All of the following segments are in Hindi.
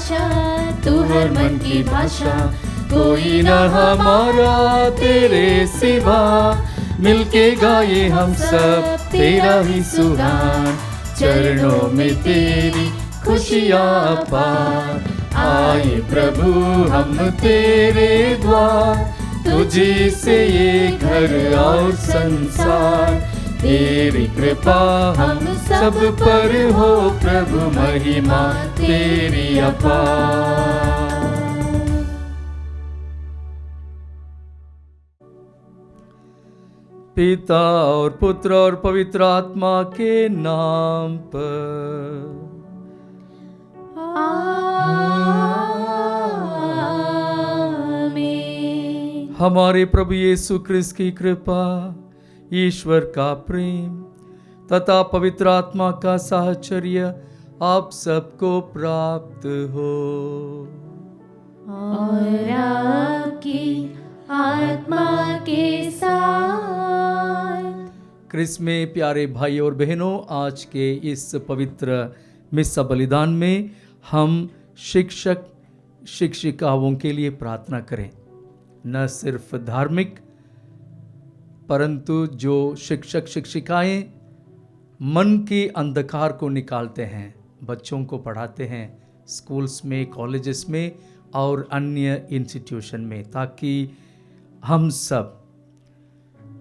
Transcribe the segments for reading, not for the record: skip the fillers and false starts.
आशा, तू हर मन की भाषा, कोई न हमारा तेरे सिवा। मिलके गाए हम सब तेरा ही सुहान, चरणों में तेरी खुशियाँ पार। आए प्रभु हम तेरे द्वार, तुझी से ये घर और संसार। तेरी कृपा हम सब पर हो प्रभु, महिमा तेरी अपार। पिता और पुत्र और पवित्र आत्मा के नाम पर। आमीन। हमारे प्रभु यीशु क्रिस्त की कृपा, ईश्वर का प्रेम तथा पवित्र आत्मा का साहचर्य आप सबको प्राप्त हो। और आपकी आत्मा के साथ। क्रिस्त में प्यारे भाई और बहनों, आज के इस पवित्र मिस्सा बलिदान में हम शिक्षक शिक्षिकाओं के लिए प्रार्थना करें। न सिर्फ धार्मिक, परंतु जो शिक्षक शिक्षिकाएं मन के अंधकार को निकालते हैं, बच्चों को पढ़ाते हैं स्कूल्स में, कॉलेजेस में और अन्य इंस्टीट्यूशन में, ताकि हम सब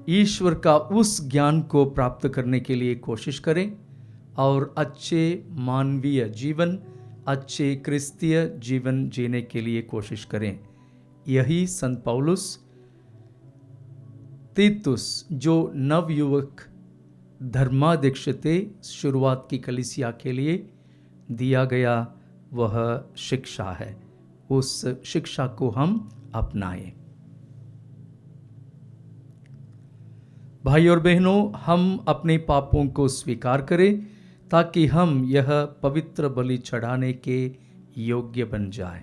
ईश्वर का उस ज्ञान को प्राप्त करने के लिए कोशिश करें और अच्छे मानवीय जीवन, अच्छे क्रिस्तीय जीवन जीने के लिए कोशिश करें। यही संत पौलुस तीतुस, जो नवयुवक धर्माध्यक्ष थे, शुरुआत की कलीसिया के लिए दिया गया वह शिक्षा है। उस शिक्षा को हम अपनाएं। भाई और बहनों, हम अपने पापों को स्वीकार करें ताकि हम यह पवित्र बलि चढ़ाने के योग्य बन जाएं।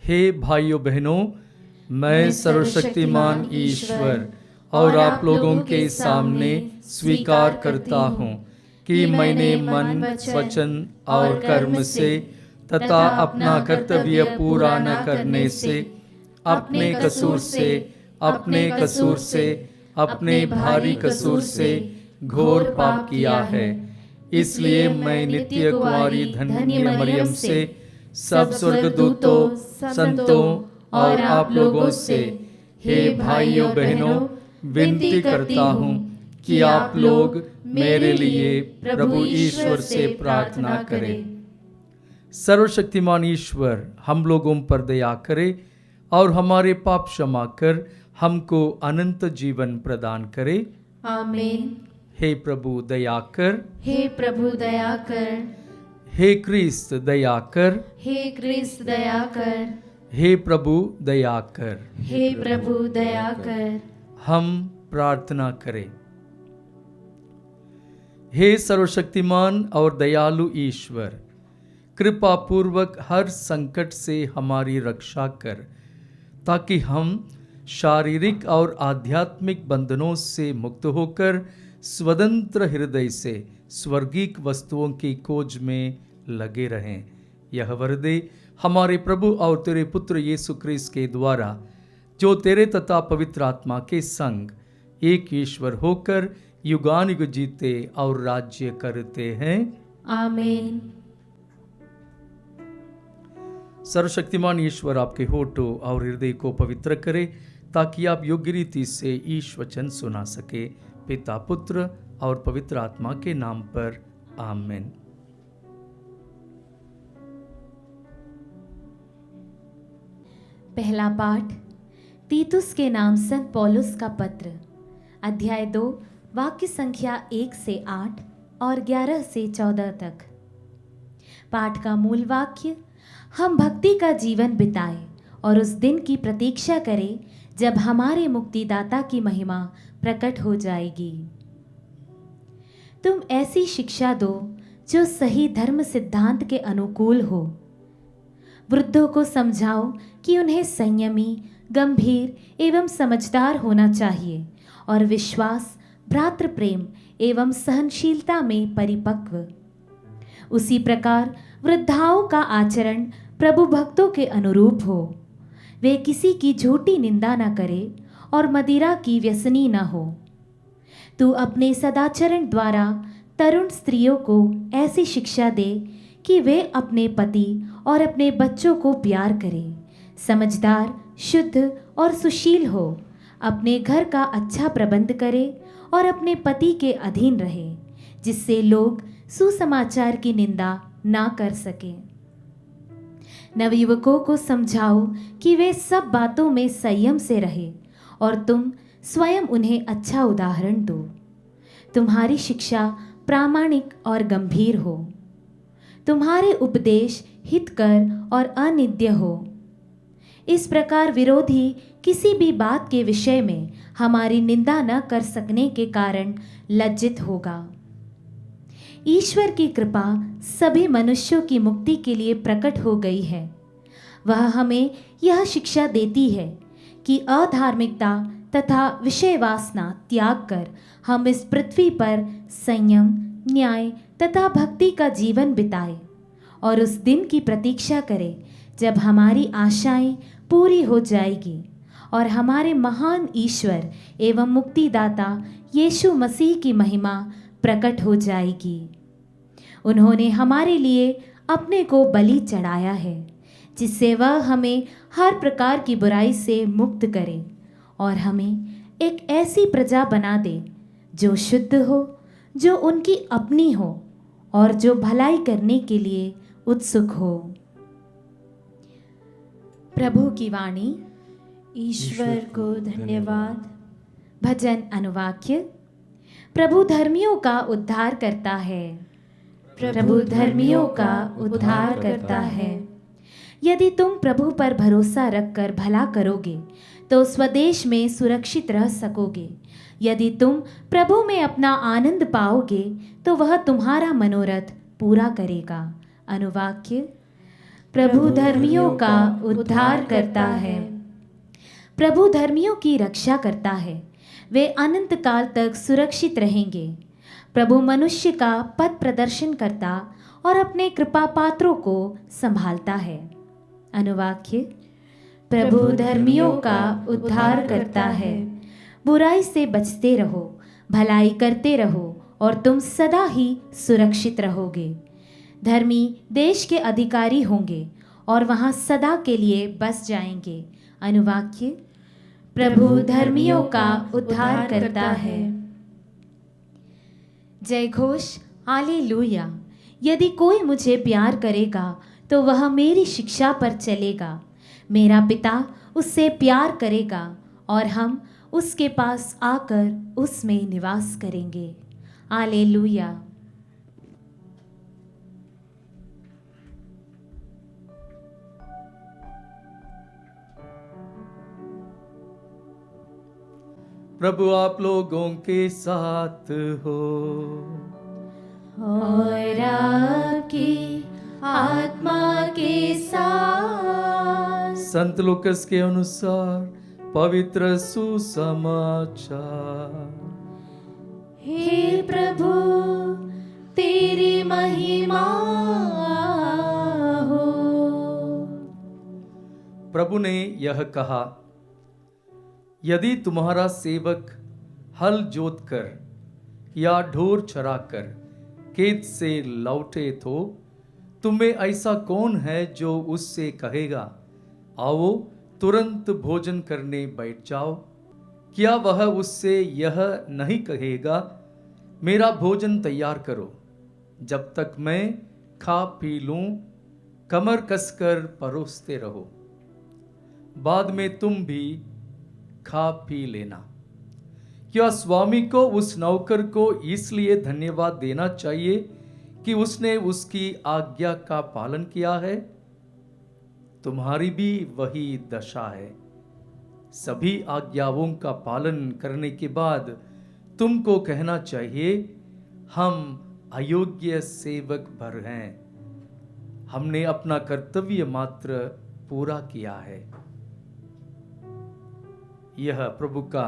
हे भाइयों बहनों, मैं सर्वशक्तिमान ईश्वर और आप लोगों के सामने स्वीकार करता हूँ कि मैंने मन, वचन और कर्म से तथा अपना कर्तव्य पूरा न करने से, अपने कसूर से, अपने भारी कसूर से घोर पाप किया है। इसलिए मैं नित्य कुंवारी धन्य मरियम से, सब स्वर्गदूतों, संतों और आप लोगों से, हे भाइयों बहनों, विनती करता हूँ कि आप लोग मेरे लिए प्रभु ईश्वर से प्रार्थना करें। सर्वशक्तिमान ईश्वर हम लोगों पर दया करे और हमारे पाप क्षमा कर हमको अनंत जीवन प्रदान करे। आमीन। हे प्रभु दया कर, हे प्रभु दया कर, हे क्रिस्त दया कर, हे क्रिस्त दया कर, हे प्रभु दया कर। हे प्रभु दया कर। हम प्रार्थना करें। हे सर्वशक्तिमान और दयालु ईश्वर, कृपा पूर्वक हर संकट से हमारी रक्षा कर, ताकि हम शारीरिक और आध्यात्मिक बंधनों से मुक्त होकर स्वतंत्र हृदय से स्वर्गीय वस्तुओं की खोज में लगे रहें। यह वरदे हमारे प्रभु और तेरे पुत्र यीशु क्रिस्त के द्वारा, जो तेरे तथा पवित्र आत्मा के संग एक ईश्वर होकर युगानुयुग जीते और राज्य करते हैं। आमीन। सर्वशक्तिमान ईश्वर आपके होठों और हृदय को पवित्र करे, ताकि आप योग्य रीति से ईश वचन सुना सके। पिता, पुत्र और पवित्र आत्मा के नाम पर आमीन। पहला पाठ तीतुस के नाम संत पौलुस का पत्र, अध्याय 2, वाक्य संख्या 1 से 8 और 11 से 14 तक। पाठ का मूल वाक्य: हम भक्ति का जीवन बिताएं और उस दिन की प्रतीक्षा करें जब हमारे मुक्तिदाता की महिमा प्रकट हो जाएगी। तुम ऐसी शिक्षा दो जो सही धर्म सिद्धांत के अनुकूल हो। वृद्धों को समझाओ कि उन्हें संयमी, गंभीर एवं समझदार होना चाहिए और विश्वास, भ्रातृ प्रेम एवं सहनशीलता में परिपक्व। उसी प्रकार वृद्धाओं का आचरण प्रभु भक्तों के अनुरूप हो। वे किसी की झूठी निंदा न करे और मदिरा की व्यसनी न हो। तू अपने सदाचरण द्वारा तरुण स्त्रियों को ऐसी शिक्षा दे कि वे अपने पति और अपने बच्चों को प्यार करें, समझदार, शुद्ध और सुशील हो, अपने घर का अच्छा प्रबंध करे और अपने पति के अधीन रहे, जिससे लोग सुसमाचार की निंदा ना कर सकें। नवयुवकों को समझाओ कि वे सब बातों में संयम से रहे और तुम स्वयं उन्हें अच्छा उदाहरण दो। तुम्हारी शिक्षा प्रामाणिक और गंभीर हो। तुम्हारे उपदेश हितकर और अनिंद्य हो। इस प्रकार विरोधी किसी भी बात के विषय में हमारी निंदा न कर सकने के कारण लज्जित होगा। ईश्वर की कृपा सभी मनुष्यों की मुक्ति के लिए प्रकट हो गई है। वह हमें यह शिक्षा देती है कि अधार्मिकता तथा विषय वासना त्याग कर हम इस पृथ्वी पर संयम, न्याय तथा भक्ति का जीवन बिताए और उस दिन की प्रतीक्षा करें जब हमारी आशाएं पूरी हो जाएगी और हमारे महान ईश्वर एवं मुक्तिदाता यीशु मसीह की महिमा प्रकट हो जाएगी। उन्होंने हमारे लिए अपने को बलि चढ़ाया है, जिससे वह हमें हर प्रकार की बुराई से मुक्त करे और हमें एक ऐसी प्रजा बना दे जो शुद्ध हो, जो उनकी अपनी हो और जो भलाई करने के लिए उत्सुक हो। प्रभु की वाणी। ईश्वर को धन्यवाद। भजन अनुवाक्य। प्रभु धर्मियों का उद्धार करता है। प्रभु धर्मियों का उद्धार करता है। यदि तुम प्रभु पर भरोसा रखकर भला करोगे तो स्वदेश में सुरक्षित रह सकोगे। यदि तुम प्रभु में अपना आनंद पाओगे तो वह तुम्हारा मनोरथ पूरा करेगा। अनुवाक्य। प्रभु धर्मियों का उद्धार करता है। प्रभु धर्मियों की रक्षा करता है। वे अनंत काल तक सुरक्षित रहेंगे। प्रभु मनुष्य का पथ प्रदर्शन करता और अपने कृपा पात्रों को संभालता है। अनुवाक्य। प्रभु धर्मियों का उद्धार करता है। बुराई से बचते रहो, भलाई करते रहो और तुम सदा ही सुरक्षित रहोगे। धर्मी देश के अधिकारी होंगे और वहां सदा के लिए बस जाएंगे। अनुवाक्य। प्रभु धर्मियों का उद्धार करता है। जय घोष हालेलुया। यदि कोई मुझे प्यार करेगा तो वह मेरी शिक्षा पर चलेगा। मेरा पिता उससे प्यार करेगा और हम उसके पास आकर उसमें निवास करेंगे। हालेलुया। प्रभु आप लोगों के साथ हो और आपकी आत्मा के साथ। संत लूकस के अनुसार पवित्र सुसमाचार। हे प्रभु तेरी महिमा हो। प्रभु ने यह कहा, यदि तुम्हारा सेवक हल जोतकर या ढोर चराकर खेत से लौटे तो तुम्हें ऐसा कौन है जो उससे कहेगा, आओ तुरंत भोजन करने बैठ जाओ? क्या वह उससे यह नहीं कहेगा, मेरा भोजन तैयार करो, जब तक मैं खा पी लूं? कमर कसकर परोसते रहो, बाद में तुम भी खा पी लेना। क्या स्वामी को उस नौकर को इसलिए धन्यवाद देना चाहिए कि उसने उसकी आज्ञा का पालन किया है? तुम्हारी भी वही दशा है। सभी आज्ञाओं का पालन करने के बाद तुमको कहना चाहिए, हम अयोग्य सेवक भर हैं, हमने अपना कर्तव्य मात्र पूरा किया है। यह प्रभु का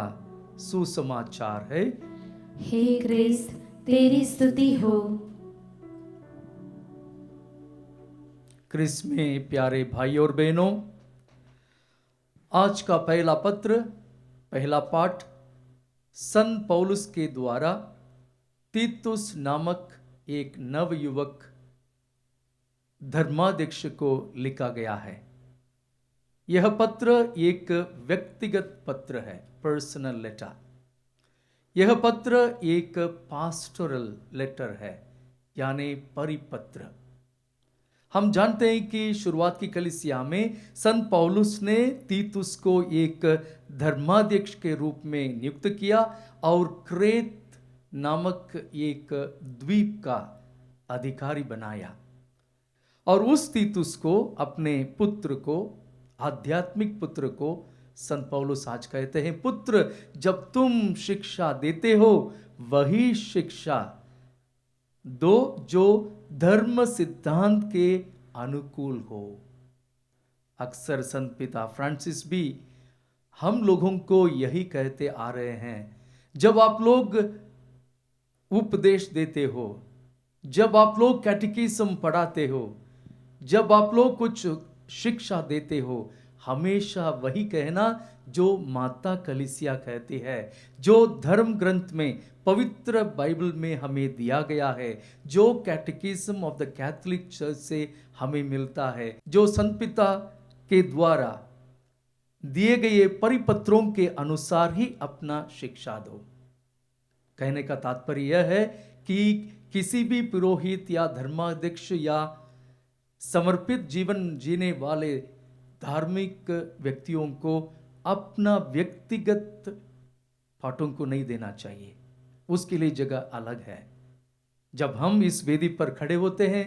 सुसमाचार है। हे क्रिस्त तेरी स्तुति हो। क्रिस्त में प्यारे भाई और बहनों, आज का पहला पत्र, पहला पाठ संत पौलुस के द्वारा तीतुस नामक एक नवयुवक धर्माध्यक्ष को लिखा गया है। यह पत्र एक व्यक्तिगत पत्र है, पर्सनल लेटर। यह पत्र एक पास्टोरल लेटर है, यानी परिपत्र। हम जानते हैं कि शुरुआत की कलीसिया में संत पौलुस ने तीतुस को एक धर्माध्यक्ष के रूप में नियुक्त किया और क्रेत नामक एक द्वीप का अधिकारी बनाया। और उस तीतुस को, अपने पुत्र को, आध्यात्मिक पुत्र को, संत पौलुस आज कहते हैं, पुत्र जब तुम शिक्षा देते हो वही शिक्षा दो जो धर्म सिद्धांत के अनुकूल हो। अक्सर संत पिता फ्रांसिस भी हम लोगों को यही कहते आ रहे हैं, जब आप लोग उपदेश देते हो, जब आप लोग कैटेकिज्म पढ़ाते हो, जब आप लोग कुछ शिक्षा देते हो, हमेशा वही कहना जो माता कलीसिया कहती है, जो धर्म ग्रंथ में, पवित्र बाइबल में हमें दिया गया है, जो कैटेकिज्म ऑफ द कैथोलिक चर्च से हमें मिलता है, जो संत पिता के द्वारा दिए गए परिपत्रों के अनुसार ही अपना शिक्षा दो। कहने का तात्पर्य यह है कि किसी भी पुरोहित या धर्माध्यक्ष या समर्पित जीवन जीने वाले धार्मिक व्यक्तियों को अपना व्यक्तिगत पाठों को नहीं देना चाहिए, उसके लिए जगह अलग है। जब हम इस वेदी पर खड़े होते हैं,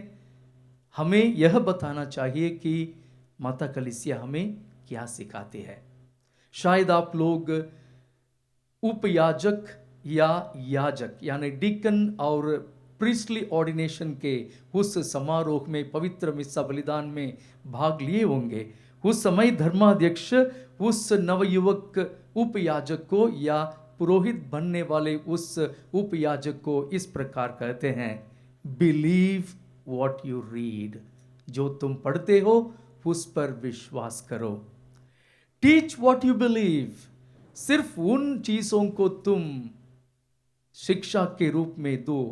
हमें यह बताना चाहिए कि माता कलीसिया हमें क्या सिखाती है। शायद आप लोग उपयाजक या याजक यानी डीकन और प्रीस्टली ऑर्डिनेशन के उस समारोह में, पवित्र मिस्सा बलिदान में भाग लिए होंगे। उस समय धर्माध्यक्ष उस नवयुवक उपयाजक को या पुरोहित बनने वाले उस उपयाजक को इस प्रकार कहते हैं, बिलीव व्हाट यू रीड, जो तुम पढ़ते हो उस पर विश्वास करो। टीच व्हाट यू बिलीव, सिर्फ उन चीजों को तुम शिक्षा के रूप में दो,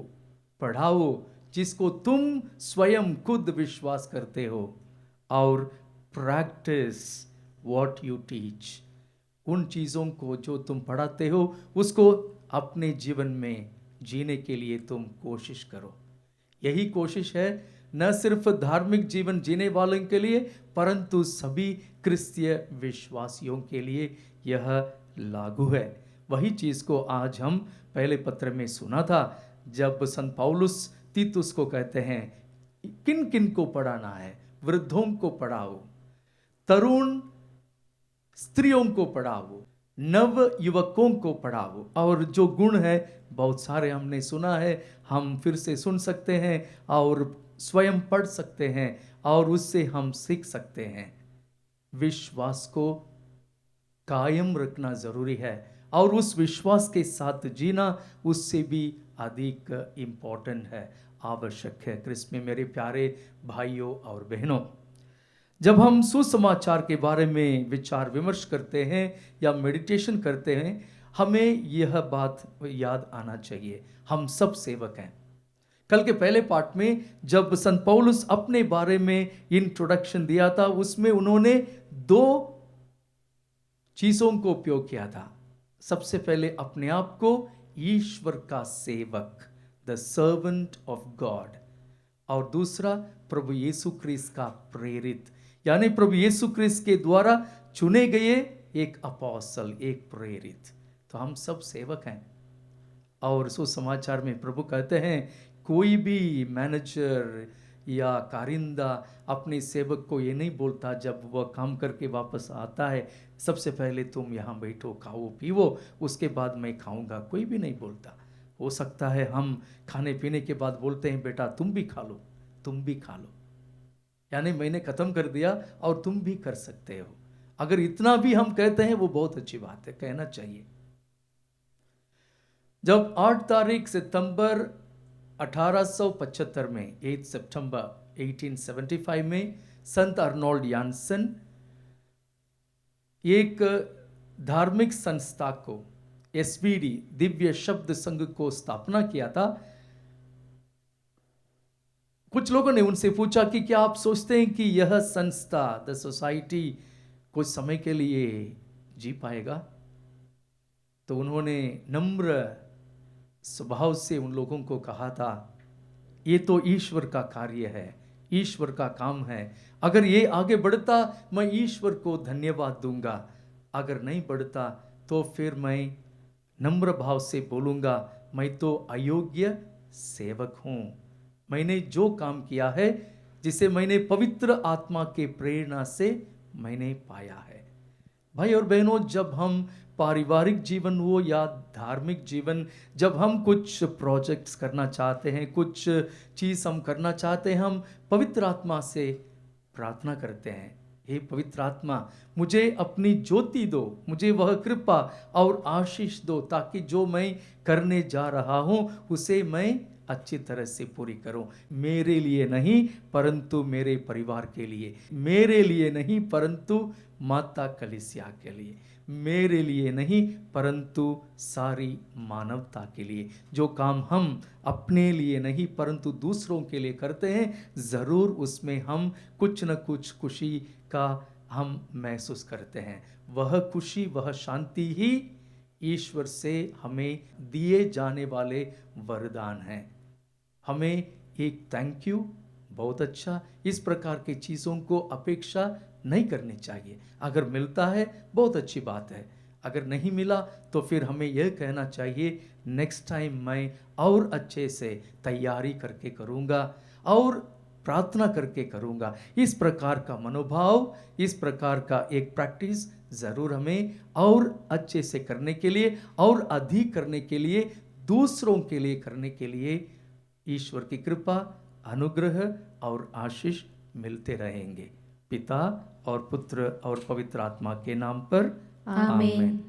पढ़ाओ जिसको तुम स्वयं खुद विश्वास करते हो। और प्रैक्टिस व्हाट यू टीच, उन चीज़ों को जो तुम पढ़ाते हो उसको अपने जीवन में जीने के लिए तुम कोशिश करो। यही कोशिश है न सिर्फ धार्मिक जीवन जीने वालों के लिए, परंतु सभी क्रिस्तीय विश्वासियों के लिए यह लागू है। वही चीज़ को आज हम पहले पत्र में सुना था, जब संत पौलुस तीतुस को कहते हैं किन किन को पढ़ाना है। वृद्धों को पढ़ाओ, तरुण स्त्रियों को पढ़ाओ, नव युवकों को पढ़ाओ। और जो गुण है बहुत सारे हमने सुना है, हम फिर से सुन सकते हैं और स्वयं पढ़ सकते हैं और उससे हम सीख सकते हैं। विश्वास को कायम रखना जरूरी है और उस विश्वास के साथ जीना उससे भी अधिक इम्पोर्टेंट है, आवश्यक है। क्रिस्त में मेरे प्यारे भाइयों और बहनों, जब हम सुसमाचार के बारे में विचार विमर्श करते हैं या मेडिटेशन करते हैं, हमें यह बात याद आना चाहिए, हम सब सेवक हैं। कल के पहले पार्ट में जब संत पौलुस अपने बारे में इंट्रोडक्शन दिया था, उसमें उन्होंने दो चीजों को उपयोग किया था। सबसे पहले अपने आप को ईश्वर का सेवक, द सर्वेंट ऑफ गॉड, और दूसरा प्रभु यीशु क्रिस्त का प्रेरित, यानी प्रभु यीशु क्रिस्त के द्वारा चुने गए एक अपोस्तल, एक प्रेरित। तो हम सब सेवक हैं। और सुसमाचार में प्रभु कहते हैं कोई भी मैनेजर या कारिंदा अपने सेवक को ये नहीं बोलता जब वह काम करके वापस आता है, सबसे पहले तुम यहाँ बैठो, खाओ पीवो, उसके बाद मैं खाऊंगा। कोई भी नहीं बोलता। हो सकता है हम खाने पीने के बाद बोलते हैं बेटा तुम भी खा लो, तुम भी खा लो, यानी मैंने ख़त्म कर दिया और तुम भी कर सकते हो। अगर इतना भी हम कहते हैं वो बहुत अच्छी बात है, कहना चाहिए। जब 8 तारीख सितंबर 1875 में 8 सितंबर 1875 में संत अर्नोल्ड यान्सन एक धार्मिक संस्था को एसबीडी दिव्य शब्द संघ को स्थापना किया था। कुछ लोगों ने उनसे पूछा कि क्या आप सोचते हैं कि यह संस्था द सोसाइटी कुछ समय के लिए जी पाएगा? तो उन्होंने नम्र स्वभाव से उन लोगों को कहा था, ये तो ईश्वर का कार्य है, ईश्वर का काम है। अगर ये आगे बढ़ता मैं ईश्वर को धन्यवाद दूंगा, अगर नहीं बढ़ता तो फिर मैं नम्र भाव से बोलूंगा, मैं तो अयोग्य सेवक हूं। मैंने जो काम किया है, जिसे मैंने पवित्र आत्मा के प्रेरणा से मैंने पाया है। भाई और बहनों, जब हम पारिवारिक जीवन हो या धार्मिक जीवन, जब हम कुछ प्रोजेक्ट्स करना चाहते हैं, कुछ चीज़ हम करना चाहते हैं, हम पवित्र आत्मा से प्रार्थना करते हैं, हे पवित्र आत्मा मुझे अपनी ज्योति दो, मुझे वह कृपा और आशीष दो, ताकि जो मैं करने जा रहा हूँ उसे मैं अच्छी तरह से पूरी करूं। मेरे लिए नहीं परंतु मेरे परिवार के लिए, मेरे लिए नहीं परंतु माता कलीसिया के लिए, मेरे लिए नहीं परंतु सारी मानवता के लिए। जो काम हम अपने लिए नहीं परंतु दूसरों के लिए करते हैं, ज़रूर उसमें हम कुछ न कुछ खुशी का हम महसूस करते हैं। वह खुशी, वह शांति ही ईश्वर से हमें दिए जाने वाले वरदान हैं। हमें एक थैंक यू, बहुत अच्छा, इस प्रकार की चीज़ों को अपेक्षा नहीं करनी चाहिए। अगर मिलता है बहुत अच्छी बात है, अगर नहीं मिला तो फिर हमें यह कहना चाहिए नेक्स्ट टाइम मैं और अच्छे से तैयारी करके करूँगा और प्रार्थना करके करूँगा। इस प्रकार का मनोभाव, इस प्रकार का एक प्रैक्टिस ज़रूर हमें और अच्छे से करने के लिए और अधिक करने के लिए, दूसरों के लिए करने के लिए ईश्वर की कृपा, अनुग्रह और आशीष मिलते रहेंगे। पिता और पुत्र और पवित्र आत्मा के नाम पर आमीन।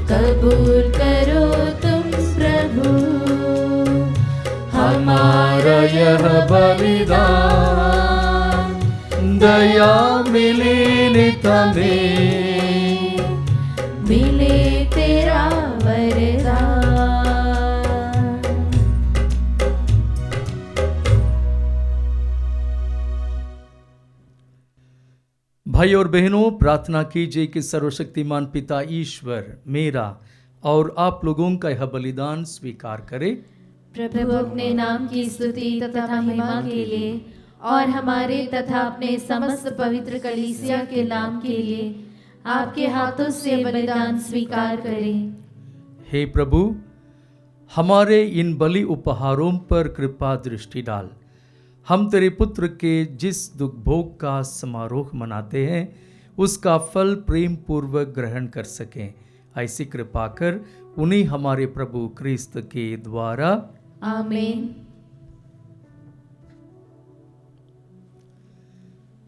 कबूल करो तुम प्रभु हमारा यह बलिदान, दया मिले नित हमें, मिले तेरा वरदान। भाई और बहनों, प्रार्थना कीजिए कि सर्वशक्तिमान पिता ईश्वर मेरा और आप लोगों का यह बलिदान स्वीकार करे। प्रभु अपने नाम की स्तुति तथा महिमा के लिए और हमारे तथा अपने समस्त पवित्र कलीसिया के नाम के लिए आपके हाथों से बलिदान स्वीकार करें। हे प्रभु, हमारे इन बलि उपहारों पर कृपा दृष्टि डाल। हम तेरे पुत्र के जिस दुख भोग का समारोह मनाते हैं उसका फल प्रेम पूर्वक ग्रहण कर सकें। ऐसी कृपा कर उन्हीं हमारे प्रभु क्रिस्त के द्वारा, आमीन।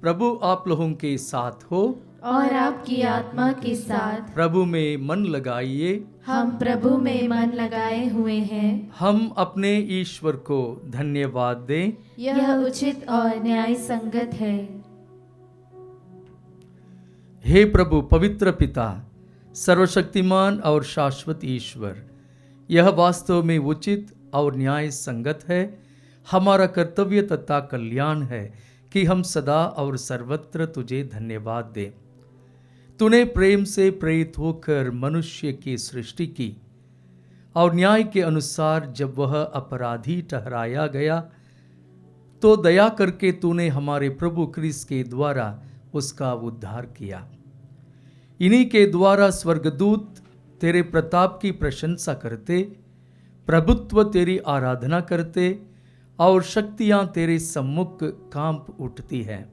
प्रभु आप लोगों के साथ हो और आपकी आत्मा के साथ प्रभु में मन लगाइए। हम प्रभु में मन लगाए हुए हैं। हम अपने ईश्वर को धन्यवाद दें। यह उचित और न्याय संगत है। हे प्रभु पवित्र पिता, सर्वशक्तिमान और शाश्वत ईश्वर, यह वास्तव में उचित और न्याय संगत है। हमारा कर्तव्य तथा कल्याण है कि हम सदा और सर्वत्र तुझे धन्यवाद दें। तूने प्रेम से प्रेरित होकर मनुष्य की सृष्टि की और न्याय के अनुसार जब वह अपराधी ठहराया गया तो दया करके तूने हमारे प्रभु क्रिस्त के द्वारा उसका उद्धार किया। इन्हीं के द्वारा स्वर्गदूत तेरे प्रताप की प्रशंसा करते, प्रभुत्व तेरी आराधना करते और शक्तियां तेरे सम्मुख कांप उठती हैं।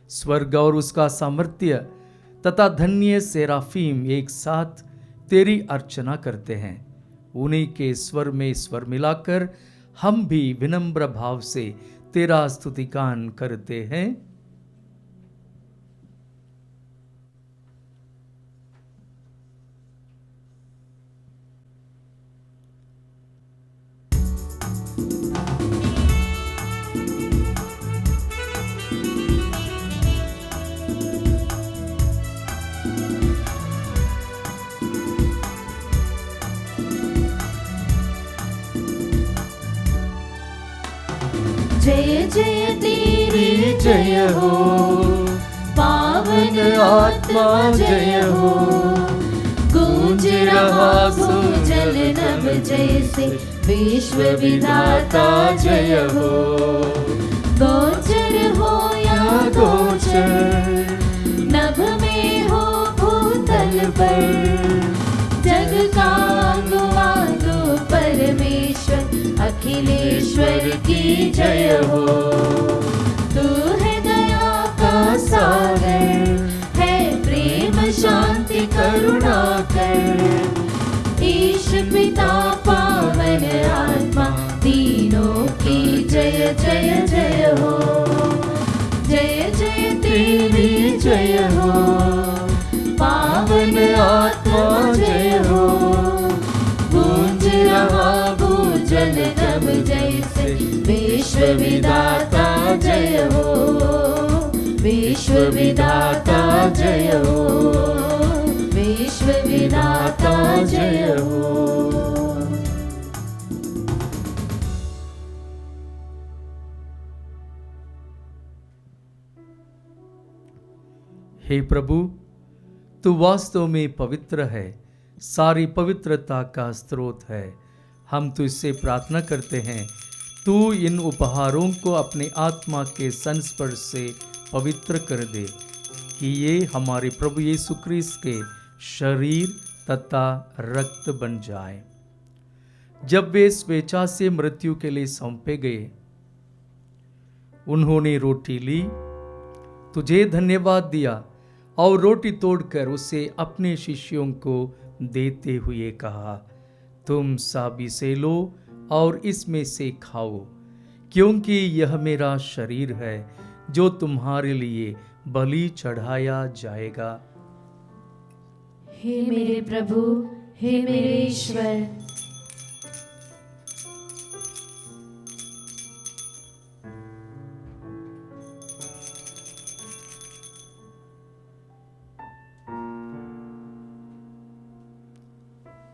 स्वर्ग और उसका सामर्थ्य तथा धन्य सेराफीम एक साथ तेरी अर्चना करते हैं। उन्हीं के स्वर में स्वर मिलाकर हम भी विनम्र भाव से तेरा स्तुतिगान करते हैं। जय जय तेरी जय हो, पावन आत्मा जय हो। गूंज रहा भूजल नभ जैसे, विश्व विधाता जय हो। गोचर हो या गोचर, नभ में हो भूतल पर। जग का गुआ तू परमेश्वर, अखिलेश्वर की जय हो। तू है दया का सागर, है प्रेम शांति करुणा कर। ईश पिता पावन आत्मा, तीनों की जय जय जय हो। जय जय तेरी जय हो, पावन आत्मा जय हो। गूंज रहा भूजल नभ जैसे, विश्व विधाता जय हो। विश्व विधाता जय हो, विश्व विधाता जय हो। हे प्रभु, तू वास्तव में पवित्र है, सारी पवित्रता का स्रोत है। हम तुझसे प्रार्थना करते हैं, तू इन उपहारों को अपने आत्मा के संस्पर्श से पवित्र कर दे कि ये हमारे प्रभु यीशु क्रिस्त के शरीर तथा रक्त बन जाए। जब वे स्वेच्छा से मृत्यु के लिए सौंपे गए, उन्होंने रोटी ली, तुझे धन्यवाद दिया और रोटी तोड़कर उसे अपने शिष्यों को देते हुए कहा, तुम सभी से लो और इसमें से खाओ, क्योंकि यह मेरा शरीर है जो तुम्हारे लिए बलि चढ़ाया जाएगा। हे मेरे प्रभु, हे मेरे ईश्वर,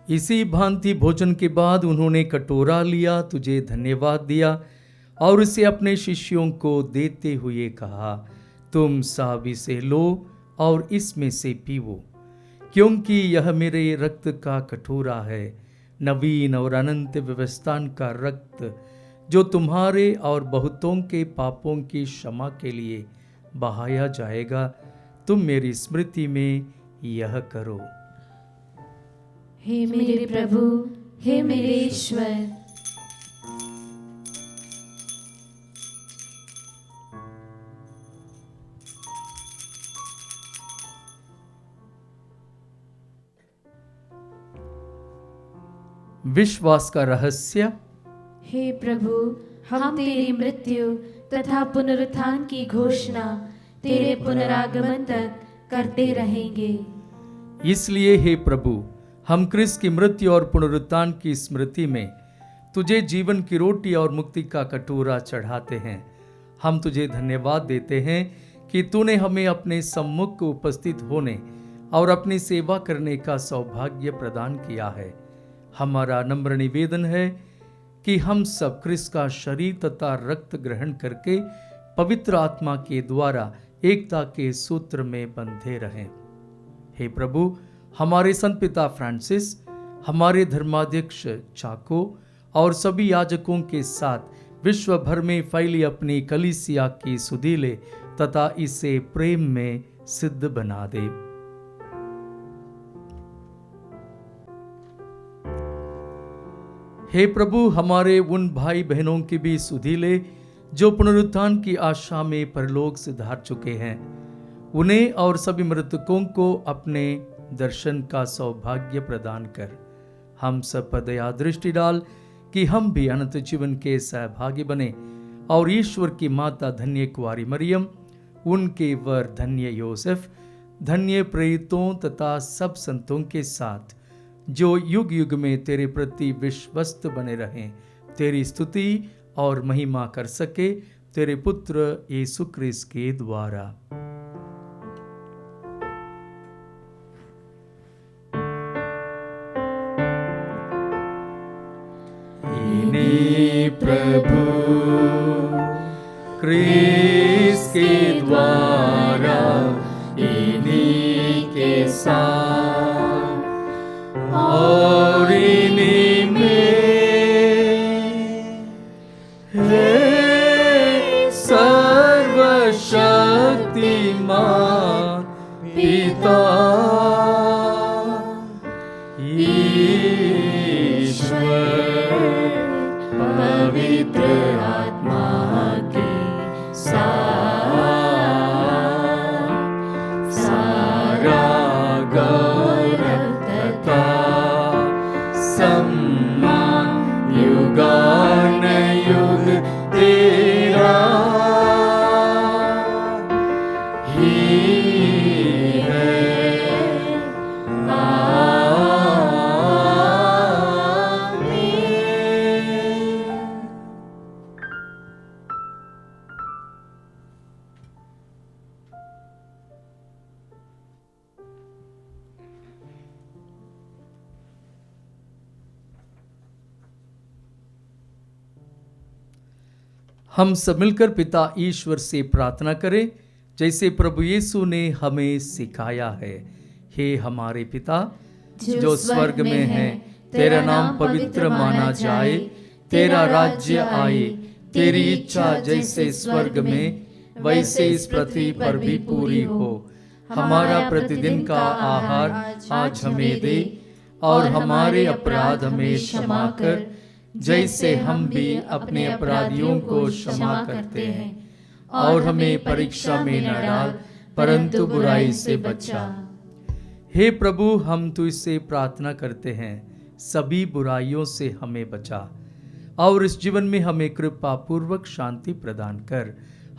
इसी भांति भोजन के बाद उन्होंने कटोरा लिया, तुझे धन्यवाद दिया और उसे अपने शिष्यों को देते हुए कहा, तुम सभी से लो और इसमें से पीवो, क्योंकि यह मेरे रक्त का कटोरा है, नवीन और अनंत व्यवस्थान का रक्त, जो तुम्हारे और बहुतों के पापों की क्षमा के लिए बहाया जाएगा। तुम मेरी स्मृति में यह करो। हे मेरे प्रभु, हे मेरे ईश्वर, विश्वास का रहस्य। हे प्रभु, हम तेरी मृत्यु तथा पुनरुत्थान की घोषणा तेरे पुनरागमन तक करते रहेंगे। इसलिए हे प्रभु, हम क्रिस्त की मृत्यु और पुनरुत्थान की स्मृति में तुझे जीवन की रोटी और मुक्ति का कटोरा चढ़ाते हैं। हम तुझे धन्यवाद देते हैं कि तूने हमें अपने सम्मुख उपस्थित होने और अपनी सेवा करने का सौभाग्य प्रदान किया है। हमारा नम्र निवेदन है कि हम सब क्रिस्त का शरीर तथा रक्त ग्रहण करके पवित्र आत्मा के द्वारा एकता के सूत्र में बंधे रहें। हे प्रभु, हमारे संत पिता फ्रांसिस, हमारे धर्माध्यक्ष चाको और सभी याजकों के साथ विश्व भर में फैली अपनी कलीसिया की सुधीले तथा इसे प्रेम में सिद्ध बना दे। हे प्रभु, हमारे उन भाई बहनों की भी सुधीले जो पुनरुत्थान की आशा में परलोक सिधार चुके हैं, उन्हें और सभी मृतकों को अपने दर्शन का सौभाग्य प्रदान कर। हम सब पर दया दृष्टि डाल कि हम भी अनंत जीवन के सहभागी बने और ईश्वर की माता धन्य कुंवारी मरियम, उनके वर धन्य योसेफ, धन्य प्रेरितों तथा सब संतों के साथ जो युग युग में तेरे प्रति विश्वस्त बने रहें, तेरी स्तुति और महिमा कर सके, तेरे पुत्र यीशु क्रिस्त के द्वारा। प्रभु क्रिस्त के द्वारा, इन्हीं के साथ और इन्हीं में है सर्वशक्तिमान पिता पवित्र आत्मा के साथ सारा गौरव तथा सम्मान युगानुयुग तेरा ही है। हम सब मिलकर पिता ईश्वर से प्रार्थना करें जैसे प्रभु यीशु ने हमें सिखाया है। हे हमारे पिता जो स्वर्ग में है, तेरा नाम पवित्र माना जाए, तेरा राज्य आए, तेरी इच्छा जैसे स्वर्ग में वैसे इस पृथ्वी पर भी पूरी हो। हमारा प्रतिदिन का आहार आज हमें दे और हमारे अपराध हमें क्षमा कर जैसे हम भी अपने अपराधियों को क्षमा करते हैं, और हमें परीक्षा में न डाल परंतु बुराई से बचा। हे प्रभु, हम तुझसे प्रार्थना करते हैं, सभी बुराइयों से हमें बचा और इस जीवन में हमें कृपा पूर्वक शांति प्रदान कर।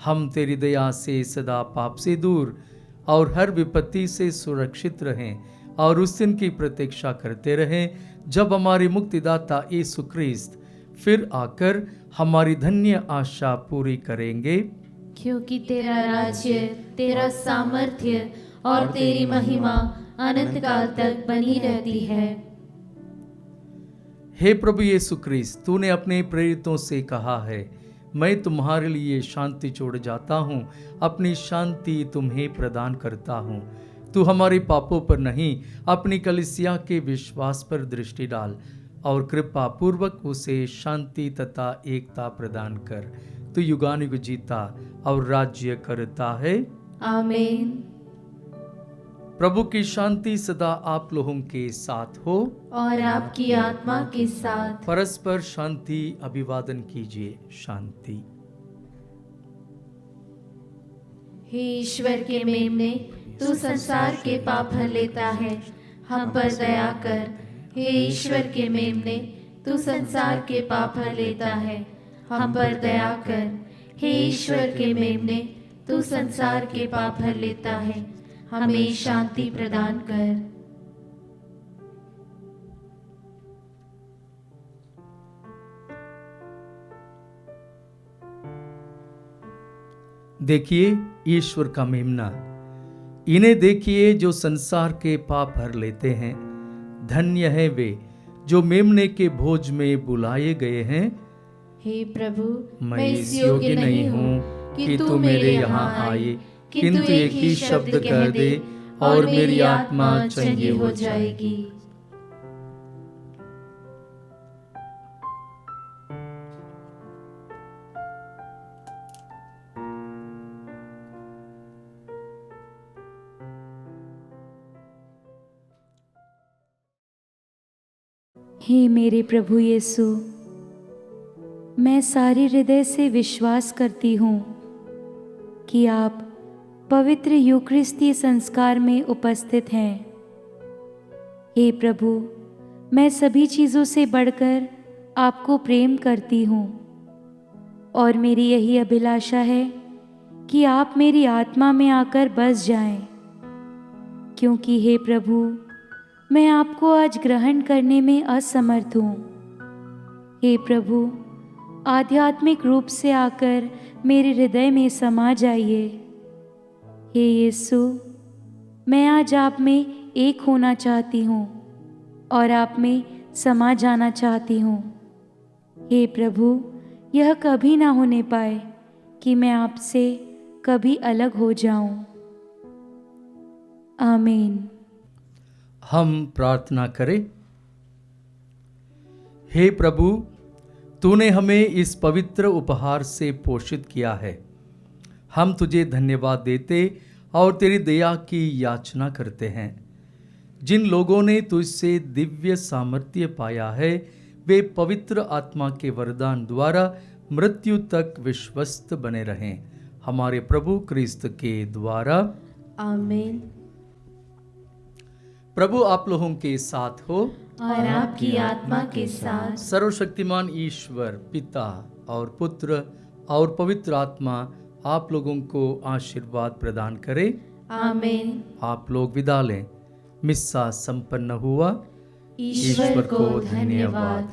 हम तेरी दया से सदा पाप से दूर और हर विपत्ति से सुरक्षित रहें और उस दिन की प्रतीक्षा करते रहें जब हमारे मुक्तिदाता यीशु क्रिस्त फिर आकर हमारी धन्य आशा पूरी करेंगे। क्योंकि तेरा राज्य, तेरा सामर्थ्य और तेरी महिमा अनंत काल तक बनी रहती है। हे प्रभु यीशु क्रिस्त, तूने अपने प्रेरितों से कहा है, मैं तुम्हारे लिए शांति छोड़ जाता हूँ, अपनी शांति तुम्हें प्रदान करता हूँ। तू हमारे पापों पर नहीं, अपनी कलीसिया के विश्वास पर दृष्टि डाल और कृपा पूर्वक उसे शांति तथा एकता प्रदान कर। तू युगानुयुग जीता और राज्य करता है। आमीन। प्रभु की शांति सदा आप लोगों के साथ हो और आपकी आत्मा के साथ। परस्पर शांति अभिवादन कीजिए। शांति। हे ईश्वर के मेमने, तू संसार के पाप हर लेता है, हम पर दया कर। हे ईश्वर के मेमने, तू संसार के पाप हर लेता है, हम पर दया कर। हे ईश्वर के मेमने, तू संसार के पाप हर लेता है, हमें शांति प्रदान कर। देखिए ईश्वर का मेमना, इन्हें देखिए जो संसार के पाप हर लेते हैं। धन्य है वे जो मेमने के भोज में बुलाए गए हैं। हे प्रभु, मैं इस योग्य नहीं हूँ कि तू मेरे यहाँ आए, किंतु एक ही शब्द कह दे और मेरी आत्मा चंगी हो जाएगी। हे मेरे प्रभु यीशु, मैं सारे हृदय से विश्वास करती हूँ कि आप पवित्र यूकरिस्ती संस्कार में उपस्थित हैं। हे प्रभु, मैं सभी चीज़ों से बढ़कर आपको प्रेम करती हूँ और मेरी यही अभिलाषा है कि आप मेरी आत्मा में आकर बस जाएं, क्योंकि हे प्रभु, मैं आपको आज ग्रहण करने में असमर्थ हूँ। हे प्रभु, आध्यात्मिक रूप से आकर मेरे हृदय में समा जाइए। हे यीशु, मैं आज आप में एक होना चाहती हूँ और आप में समा जाना चाहती हूँ। हे प्रभु, यह कभी ना होने पाए कि मैं आपसे कभी अलग हो जाऊं। आमीन। हम प्रार्थना करें। हे प्रभु, तूने हमें इस पवित्र उपहार से पोषित किया है। हम तुझे धन्यवाद देते और तेरी दया की याचना करते हैं। जिन लोगों ने तुझसे दिव्य सामर्थ्य पाया है, वे पवित्र आत्मा के वरदान द्वारा मृत्यु तक विश्वस्त बने रहें। हमारे प्रभु क्रिस्त के द्वारा। आमीन। प्रभु आप लोगों के साथ हो और आपकी आत्मा के साथ। सर्वशक्तिमान ईश्वर पिता और पुत्र और पवित्र आत्मा आप लोगों को आशीर्वाद प्रदान करे। आमीन। आप लोग विदा लें। मिस्सा संपन्न हुआ। ईश्वर को धन्यवाद।